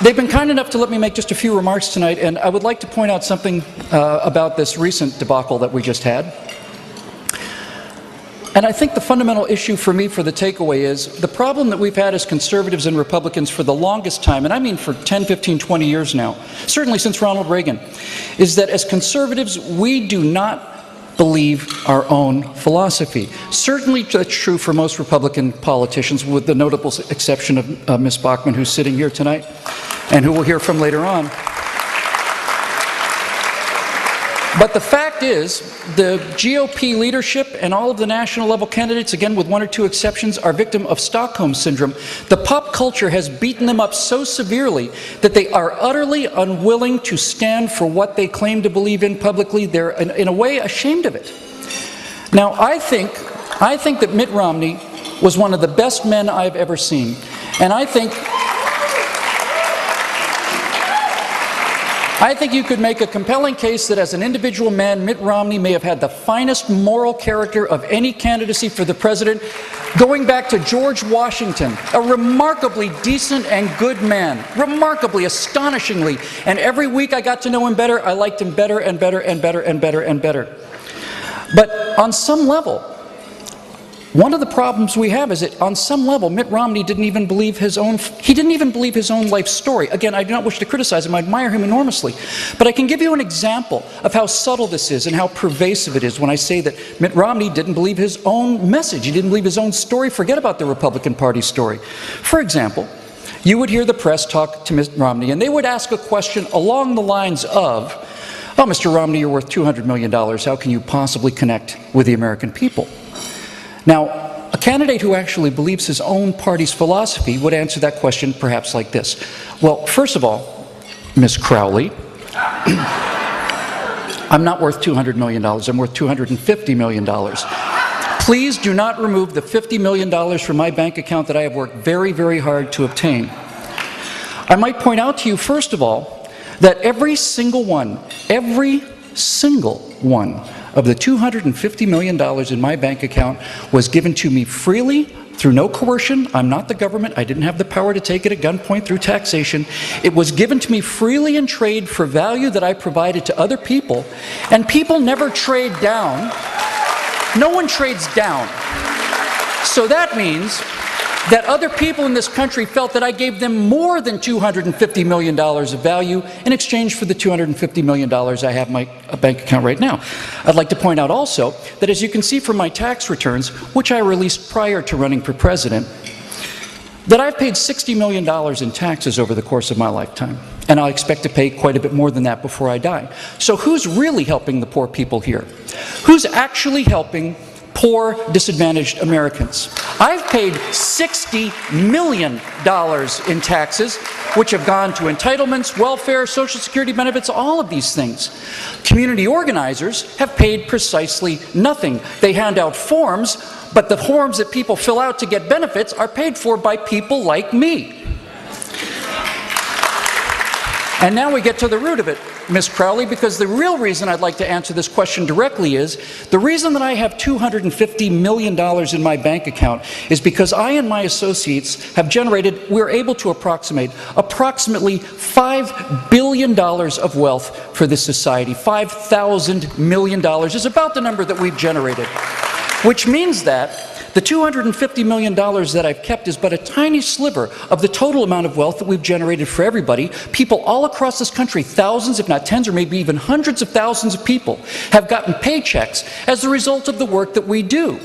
They've been kind enough to let me make just a few remarks tonight, and I would like to point out something about this recent debacle that we just had. And I think the fundamental issue for me for the takeaway is the problem that we've had as conservatives and Republicans for the longest time, and I mean for 10, 15, 20 years now, certainly since Ronald Reagan, is that as conservatives we do not believe our own philosophy. Certainly that's true for most Republican politicians, with the notable exception of Ms. Bachmann, who's sitting here tonight, and who we'll hear from later on. But the fact is, the GOP leadership and all of the national level candidates, again with one or two exceptions, are victim of Stockholm Syndrome. The pop culture has beaten them up so severely that they are utterly unwilling to stand for what they claim to believe in publicly. They're, in a way, ashamed of it. Now, I think that Mitt Romney was one of the best men I've ever seen. And I think you could make a compelling case that as an individual man, Mitt Romney may have had the finest moral character of any candidacy for the president, going back to George Washington, a remarkably decent and good man, remarkably, astonishingly. And every week I got to know him better, I liked him better and better and better and better and better. But on some level, one of the problems we have is that on some level, Mitt Romney didn't even believe his own life story. Again, I do not wish to criticize him, I admire him enormously. But I can give you an example of how subtle this is and how pervasive it is when I say that Mitt Romney didn't believe his own message. He didn't believe his own story. Forget about the Republican Party story. For example, you would hear the press talk to Mitt Romney, and they would ask a question along the lines of, "Oh, Mr. Romney, you're worth $200 million. How can you possibly connect with the American people?" Now, a candidate who actually believes his own party's philosophy would answer that question perhaps like this. Well, first of all, Ms. Crowley, I'm not worth $200 million. I'm worth $250 million. Please do not remove the $50 million from my bank account that I have worked very, very hard to obtain. I might point out to you, first of all, that every single one of the $250 million in my bank account was given to me freely, through no coercion. I'm not the government. I didn't have the power to take it at gunpoint through taxation. It was given to me freely in trade for value that I provided to other people, and people never trade down. No one trades down. So that means that other people in this country felt that I gave them more than $250 million of value in exchange for the $250 million I have in my bank account right now. I'd like to point out also that, as you can see from my tax returns, which I released prior to running for president, that I've paid $60 million in taxes over the course of my lifetime. And I expect to pay quite a bit more than that before I die. So who's really helping the poor people here? Who's actually helping poor, disadvantaged Americans? I've paid $60 million in taxes, which have gone to entitlements, welfare, Social Security benefits, all of these things. Community organizers have paid precisely nothing. They hand out forms, but the forms that people fill out to get benefits are paid for by people like me. And now we get to the root of it, Ms. Crowley, because the real reason I'd like to answer this question directly is, the reason that I have $250 million in my bank account is because I and my associates have generated, we're able to approximate approximately $5 billion of wealth for this society. $5,000 million is about the number that we've generated, which means that the $250 million that I've kept is but a tiny sliver of the total amount of wealth that we've generated for everybody. People all across this country, thousands, if not tens, or maybe even hundreds of thousands of people, have gotten paychecks as a result of the work that we do.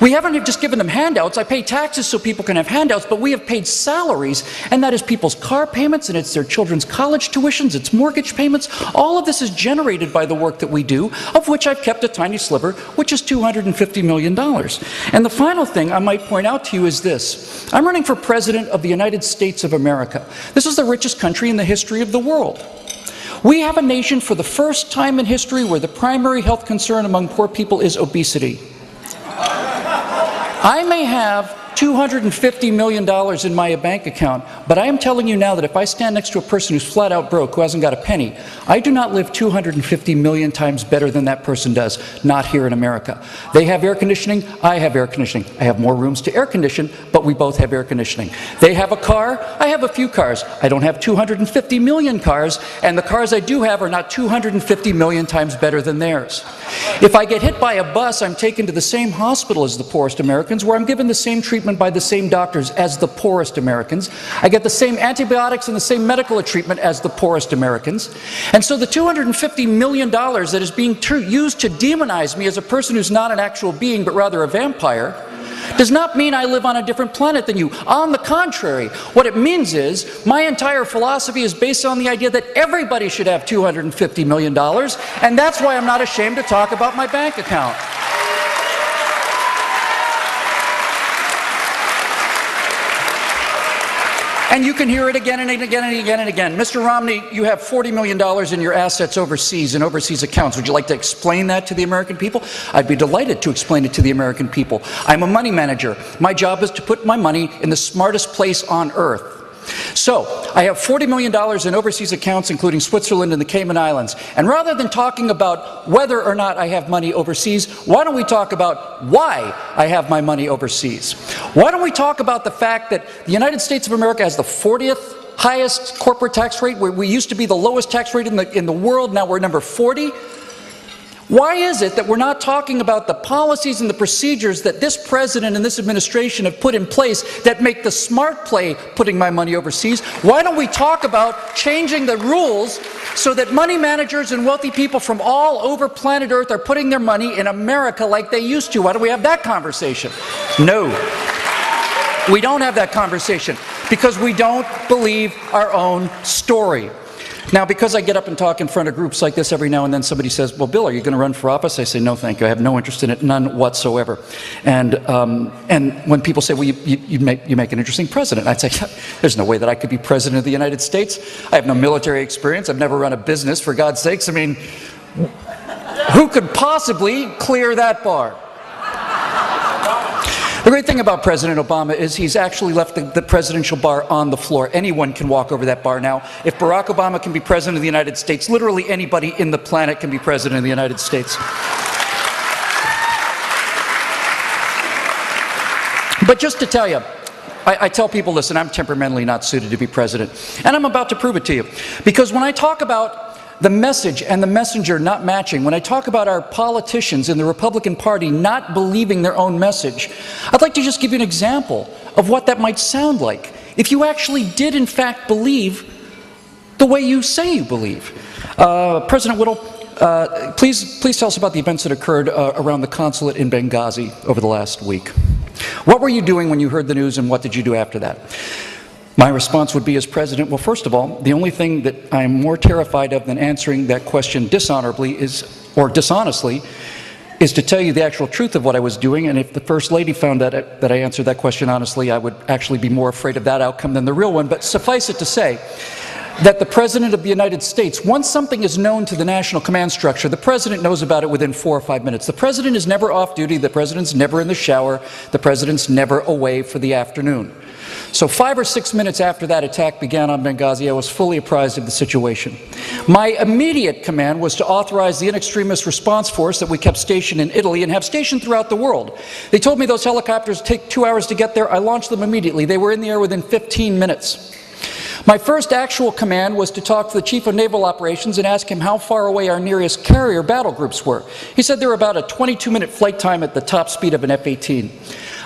We haven't just given them handouts. I pay taxes so people can have handouts, but we have paid salaries, and that is people's car payments, and it's their children's college tuitions, it's mortgage payments. All of this is generated by the work that we do, of which I've kept a tiny sliver, which is $250 million. And the final thing I might point out to you is this. I'm running for President of the United States of America. This is the richest country in the history of the world. We have a nation for the first time in history where the primary health concern among poor people is obesity. I may have $250 million in my bank account, but I am telling you now that if I stand next to a person who's flat out broke, who hasn't got a penny, I do not live 250 million times better than that person does, not here in America. They have air conditioning, I have air conditioning. I have more rooms to air condition, but we both have air conditioning. They have a car, I have a few cars. I don't have 250 million cars, and the cars I do have are not 250 million times better than theirs. If I get hit by a bus, I'm taken to the same hospital as the poorest Americans, where I'm given the same treatment by the same doctors as the poorest Americans. I get the same antibiotics and the same medical treatment as the poorest Americans. And so the $250 million that is being used to demonize me as a person who's not an actual being, but rather a vampire, does not mean I live on a different planet than you. On the contrary, what it means is my entire philosophy is based on the idea that everybody should have $250 million, and that's why I'm not ashamed to talk about my bank account. And you can hear it again and again and again and again. Mr. Romney, you have $40 million in your assets overseas, in overseas accounts. Would you like to explain that to the American people? I'd be delighted to explain it to the American people. I'm a money manager. My job is to put my money in the smartest place on earth. So, I have $40 million in overseas accounts, including Switzerland and the Cayman Islands. And rather than talking about whether or not I have money overseas, why don't we talk about why I have my money overseas? Why don't we talk about the fact that the United States of America has the 40th highest corporate tax rate, where we used to be the lowest tax rate in the world, now we're number 40? Why is it that we're not talking about the policies and the procedures that this president and this administration have put in place that make the smart play putting my money overseas? Why don't we talk about changing the rules so that money managers and wealthy people from all over planet Earth are putting their money in America like they used to? Why don't we have that conversation? No. We don't have that conversation because we don't believe our own story. Now, because I get up and talk in front of groups like this every now and then, somebody says, well, Bill, are you going to run for office? I say, no, thank you. I have no interest in it, none whatsoever. And when people say, well, you make an interesting president, I'd say, there's no way that I could be president of the United States. I have no military experience. I've never run a business, for God's sakes. I mean, who could possibly clear that bar? The great thing about President Obama is he's actually left the presidential bar on the floor. Anyone can walk over that bar now. If Barack Obama can be president of the United States, literally anybody in the planet can be president of the United States. But just to tell you, I tell people, listen, I'm temperamentally not suited to be president. And I'm about to prove it to you. Because when I talk about the message and the messenger not matching, when I talk about our politicians in the Republican Party not believing their own message, I'd like to just give you an example of what that might sound like if you actually did in fact believe the way you say you believe. President Whittle, please tell us about the events that occurred around the consulate in Benghazi over the last week. What were you doing when you heard the news, and what did you do after that? My response would be, as president, well, first of all, the only thing that I'm more terrified of than answering that question dishonorably or dishonestly is to tell you the actual truth of what I was doing. And if the First Lady found that I answered that question honestly, I would actually be more afraid of that outcome than the real one. But suffice it to say that the President of the United States, once something is known to the national command structure, the President knows about it within 4 or 5 minutes. The President is never off duty. The President's never in the shower. The President's never away for the afternoon. So 5 or 6 minutes after that attack began on Benghazi, I was fully apprised of the situation. My immediate command was to authorize the in extremis response force that we kept stationed in Italy and have stationed throughout the world. They told me those helicopters take 2 hours to get there. I launched them immediately. They were in the air within 15 minutes. My first actual command was to talk to the Chief of Naval Operations and ask him how far away our nearest carrier battle groups were. He said they were about a 22-minute flight time at the top speed of an F-18.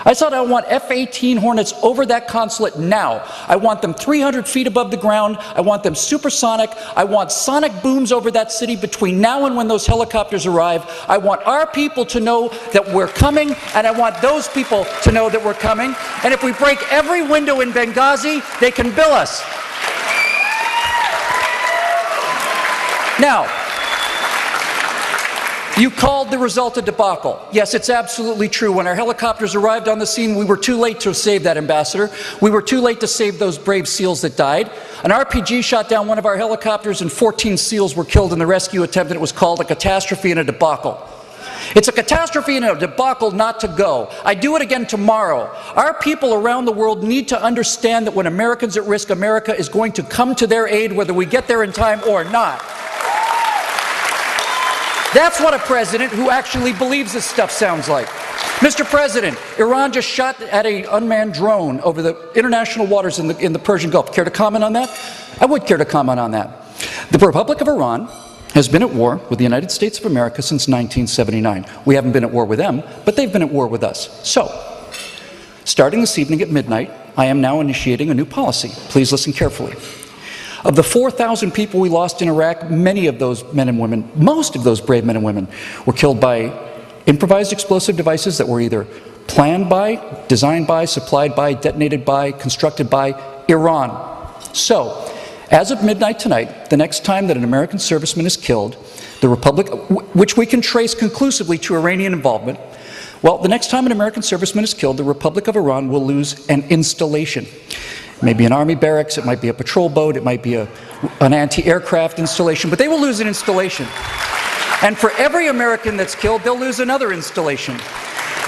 I said I want F-18 Hornets over that consulate now. I want them 300 feet above the ground. I want them supersonic. I want sonic booms over that city between now and when those helicopters arrive. I want our people to know that we're coming, and I want those people to know that we're coming. And if we break every window in Benghazi, they can bill us. Now, you called the result a debacle. Yes, it's absolutely true. When our helicopters arrived on the scene, we were too late to save that ambassador. We were too late to save those brave SEALs that died. An RPG shot down one of our helicopters and 14 SEALs were killed in the rescue attempt, and it was called a catastrophe and a debacle. It's a catastrophe and a debacle not to go. I do it again tomorrow. Our people around the world need to understand that when Americans at risk, America is going to come to their aid whether we get there in time or not. That's what a president who actually believes this stuff sounds like. Mr. President, Iran just shot at an unmanned drone over the international waters in the Persian Gulf. Care to comment on that? I would care to comment on that. The Republic of Iran has been at war with the United States of America since 1979. We haven't been at war with them, but they've been at war with us. So, starting this evening at midnight, I am now initiating a new policy. Please listen carefully. Of the 4,000 people we lost in Iraq, many of those men and women, most of those brave men and women, were killed by improvised explosive devices that were either planned by, designed by, supplied by, detonated by, constructed by Iran. So, as of midnight tonight, the next time that an American serviceman is killed, the Republic, which we can trace conclusively to Iranian involvement, well, the next time an American serviceman is killed, the Republic of Iran will lose an installation. It may be an army barracks, it might be a patrol boat, it might be an anti-aircraft installation, but they will lose an installation. And for every American that's killed, they'll lose another installation.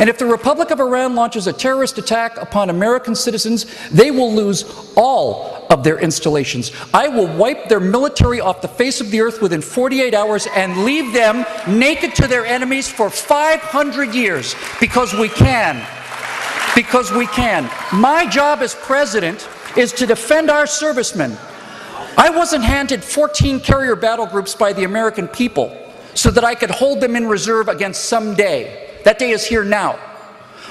And if the Republic of Iran launches a terrorist attack upon American citizens, they will lose all of their installations. I will wipe their military off the face of the earth within 48 hours and leave them naked to their enemies for 500 years, because we can. Because we can. My job as president is to defend our servicemen. I wasn't handed 14 carrier battle groups by the American people so that I could hold them in reserve against some day. That day is here now.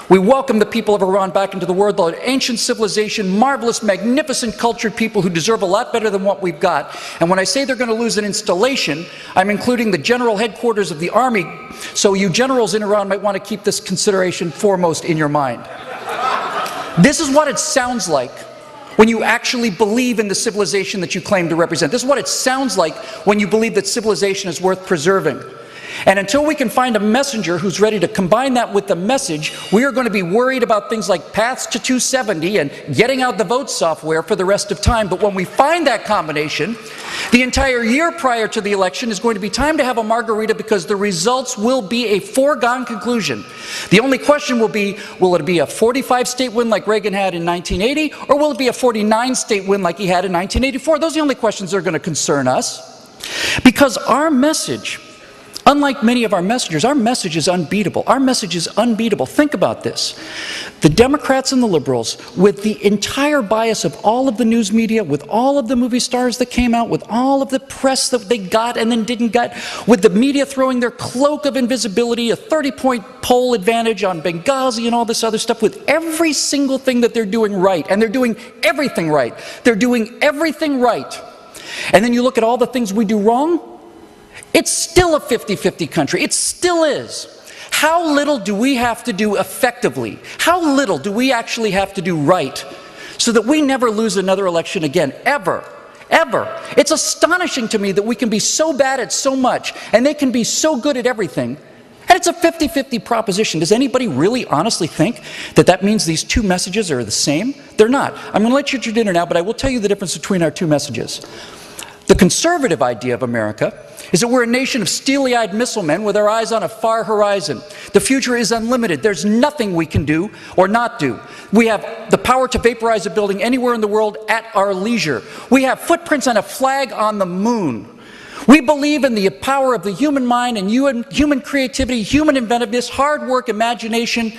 We welcome the people of Iran back into the world, the ancient civilization, marvelous, magnificent, cultured people who deserve a lot better than what we've got. And when I say they're going to lose an installation, I'm including the general headquarters of the army, so you generals in Iran might want to keep this consideration foremost in your mind. This is what it sounds like when you actually believe in the civilization that you claim to represent. This is what it sounds like when you believe that civilization is worth preserving. And until we can find a messenger who's ready to combine that with the message, we are going to be worried about things like paths to 270 and getting out the vote software for the rest of time. But when we find that combination, the entire year prior to the election is going to be time to have a margarita, because the results will be a foregone conclusion. The only question will it be a 45-state win like Reagan had in 1980, or will it be a 49-state win like he had in 1984? Those are the only questions that are going to concern us. Because our message, unlike many of our messengers, our message is unbeatable. Our message is unbeatable. Think about this. The Democrats and the liberals, with the entire bias of all of the news media, with all of the movie stars that came out, with all of the press that they got and then didn't get, with the media throwing their cloak of invisibility, a 30-point poll advantage on Benghazi and all this other stuff, with every single thing that they're doing right, and they're doing everything right. They're doing everything right. And then you look at all the things we do wrong, it's still a 50-50 country. It still is. How little do we have to do effectively? How little do we actually have to do right so that we never lose another election again, ever? Ever. It's astonishing to me that we can be so bad at so much and they can be so good at everything. And it's a 50-50 proposition. Does anybody really honestly think that that means these two messages are the same? They're not. I'm going to let you eat your dinner now, but I will tell you the difference between our two messages. The conservative idea of America is that we're a nation of steely-eyed missile men with our eyes on a far horizon. The future is unlimited. There's nothing we can do or not do. We have the power to vaporize a building anywhere in the world at our leisure. We have footprints on a flag on the moon. We believe in the power of the human mind and human creativity, human inventiveness, hard work, imagination.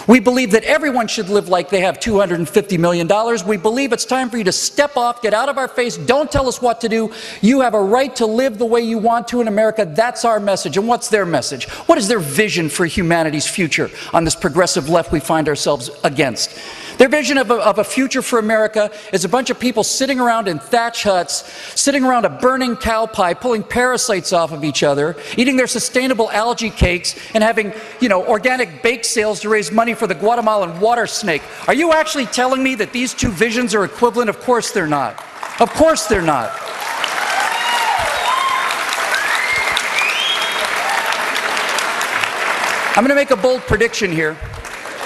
We believe that everyone should live like they have $250 million. We believe it's time for you to step off, get out of our face, don't tell us what to do. You have a right to live the way you want to in America. That's our message. And what's their message? What is their vision for humanity's future on this progressive left we find ourselves against? Their vision of a future for America is a bunch of people sitting around in thatch huts, sitting around a burning cow pie, pulling parasites off of each other, eating their sustainable algae cakes, and having, organic bake sales to raise money for the Guatemalan water snake. Are you actually telling me that these two visions are equivalent? Of course they're not. Of course they're not. I'm going to make a bold prediction here.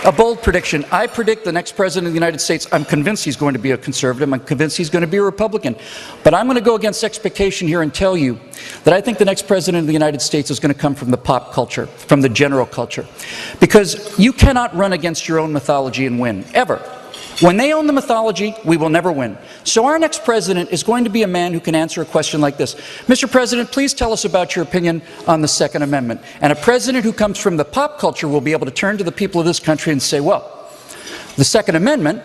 A bold prediction. I predict the next president of the United States, I'm convinced he's going to be a conservative, I'm convinced he's going to be a Republican. But I'm going to go against expectation here and tell you that I think the next president of the United States is going to come from the pop culture, from the general culture. Because you cannot run against your own mythology and win, ever. When they own the mythology, we will never win. So our next president is going to be a man who can answer a question like this. Mr. President, please tell us about your opinion on the Second Amendment. And a president who comes from the pop culture will be able to turn to the people of this country and say, well, the Second Amendment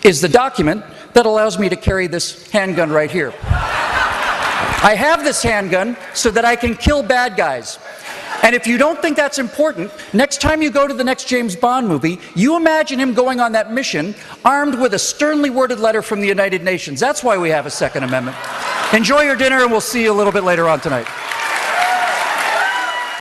is the document that allows me to carry this handgun right here. I have this handgun so that I can kill bad guys. And if you don't think that's important, next time you go to the next James Bond movie, you imagine him going on that mission armed with a sternly worded letter from the United Nations. That's why we have a Second Amendment. Enjoy your dinner, and we'll see you a little bit later on tonight.